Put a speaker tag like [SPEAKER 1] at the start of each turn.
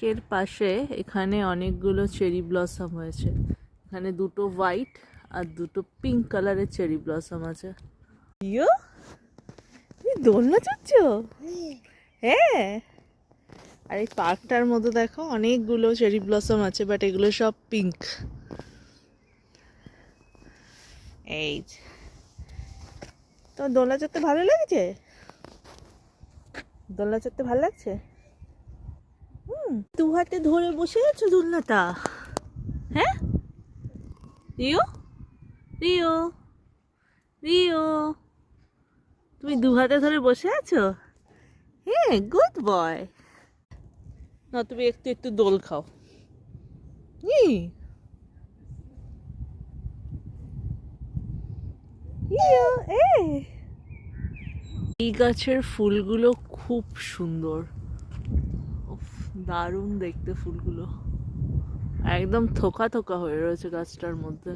[SPEAKER 1] এর পাশে এখানে অনেকগুলো চেরি ব্লসম হয়েছে। এখানে দুটো হোয়াইট আর দুটো পিঙ্ক কালারের চেরি ব্লসম আছে। ইয়ো, তুমি দোলনা চড়ছ? হ্যাঁ। আর এই পার্কটার মধ্যে দেখো অনেকগুলো চেরি ব্লসম আছে, বাট এগুলো সব পিঙ্ক। এই তো দোলনা চড়তে ভালো লাগছে? দোলনা চড়তে ভালো লাগছে? দু হাতে ধরে বসে আছো দোলনাটা? হ্যাঁ রিও, রিও, রিও, তুমি দু হাতে ধরে বসে আছো? হ্যাঁ, গুড বয়। না, তুমি একটু একটু দোল খাও। রিও, এই গাছের ফুলগুলো খুব সুন্দর। উফ, দারুণ দেখতে ফুলগুলো। একদম থোকা থোকা হয়ে রয়েছে গাছটার মধ্যে।